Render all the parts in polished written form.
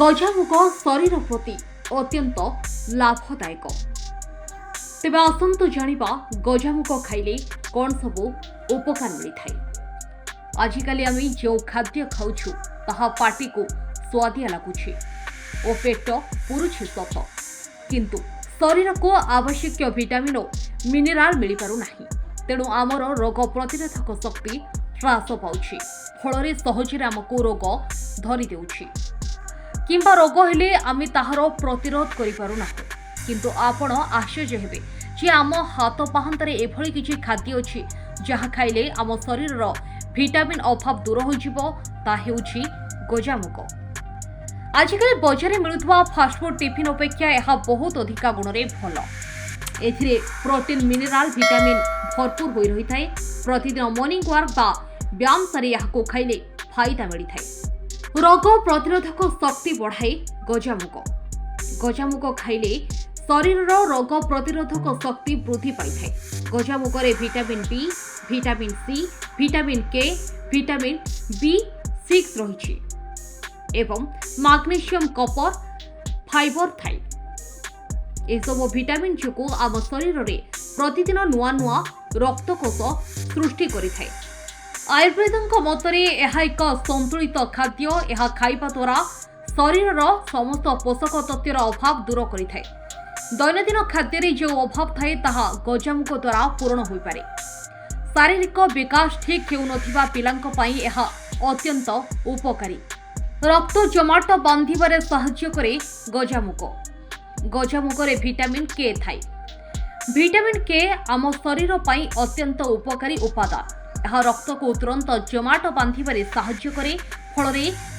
गजामुग शरीर प्रति अत्यंत लाभदायक। तेबे आसंतु जानिबा गजामुग खाइले कौन सब उपकार मिलि थाए। आजिकाली आमी जो खाद्य खाउछु ताहा पाटी को स्वादिया लागुछि ओ पेट पुरुछि सत, किंतु शरीर को आवश्यक विटामिन और मिनेराल मिल पारु नाही। तेणु आमर रोग प्रतिरोधक शक्ति ह्रास पाउछि, फल सहजरे आमको रोग धरी देउछि किंबा रोग हेले आमे ताहार प्रतिरोध करि पारु नाही। किंतु आपण आश्चर्य हेबे जे आम हाथ पाहांतरे एभली किछि खाद्य अछि जहा खाइले आम शरीरर विटामिन अभाव दूर होइजिवो, ता हेउछि गजामुग। आजिकाली बजारे मिलुवा फास्टफुड टिफिन अपेक्षा यह बहुत अधिका गुण रे भल। एथिरे प्रोटीन मिनेराल विटामिन भरपूर होई रही थाए। प्रतिदिन मॉर्निंग वॉक बा व्यायाम सारी यहाको खाइले फायदा मिली थाए। रोग प्रतिरोधक शक्ति बढ़ाए गजामुग। गजामुग खाइले शरीरर रोग प्रतिरोधक शक्ति वृद्धि पाई थाए। गजामुगरे vitamin B, vitamin C, vitamin K, vitamin B6 रही एवं मैग्नेशियम, कपर, फाइबर थाए। एसबू विटामिन जो आम शरीर में प्रतिदिन नुआ नुआ रक्तकोष सृष्टि करिथाए। आयुर्वेदों मतरे यह एक संतुलित खाद्य। यह खाइबा द्वारा शरीरर समस्त पोषक तत्वर अभाव दूर करिथाए। दैनंदिन खाद्य जो अभाव थाए ताहा गजामुग द्वारा पूर्ण हो पारे। शारीरिक विकास ठीक हेउनथिबा पिलांक पई यह अत्यंत उपकारी। रक्त जमाट बांधिबारे सहाय्य करे गजामुग। गजामुगरे विटामिन के थाए। विटामिन के आम शरीर पई अत्यंत उपकारी उपादान। यह रक्त को तुरंत जमाट बांधिबारे सहाय्य करे। फल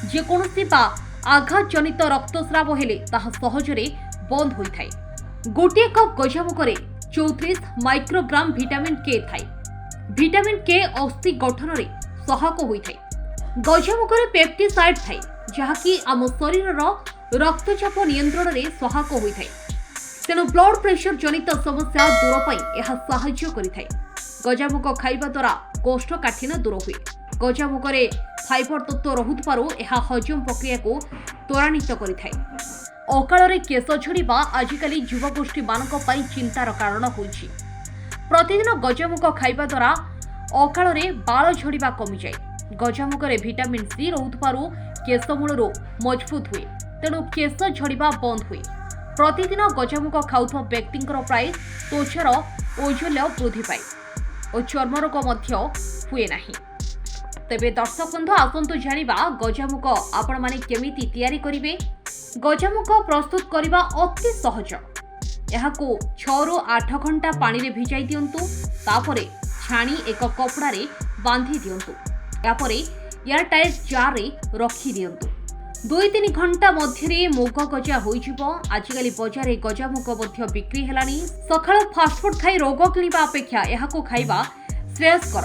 जेकोसी आघात जनित रक्तस्राव हेले ताहा सहजरे बंद होई थाए। गोटे कप गजामुगरे 34 माइक्रोग्राम विटामिन के थाए। विटामिन के अस्थि गठन रे सहायक होई थाए। गजामुगरे पेप्टिसाइड थाए जहाँकि आम शरीरर रक्तचाप नियंत्रण रे सहायक होई थाए। तेणु ब्लड प्रेशर जनित समस्या दूर पई यह सहाय्य करिथाए। गजामुग खाइबा द्वारा कोष्ठकाठिन्य दूर हुए। गजामुगरे फाइबर तत्व रहुथबारु यह हजम प्रक्रिया को त्वरान्वित करिथाए। अकाଳରେ केश झड़िबा आजिकाली युवगोष्ठी मानक पई चिंतार कारण होइछि। प्रतिदिन गजामुग खाइबा द्वारा अकाଳରେ बाल झड़िबा कमी जाए। गजामुगरे विटामिन सी रहुथबारु केश मूलरू मजबूत हुए। तेणु केश झड़िबा बंद हुए। प्रतिदिन गजामुग खाउथबा व्यक्तिंकर प्राय त्वचार औज्ज्वल्य वृद्धि पाए और चर्म रोग मध्य हुए नाही। तेबे दर्शक बंधु आसंतु जानिबा गजामुग आपण माने केमिति तयारी करिवे। गजामुग प्रस्तुत करिबा अति सहज। एहाको 6 ରୁ 8 घंटा पानी रे भिजाई दियंतु। तापरे छाणी एक कपड़ा रे बांधी दियंतु। यापरे एयरटाइट जार रे रखी दियंतु। 2-3 घंटा मध्य मुग गजा होइजिवो। आजिकाली बजार गजामुग मध्य बिक्री हेलानी। सकाळ फास्टफुड खाई रोग किणिबा अपेक्षा एहाको खाइबा श्रेयस्कर।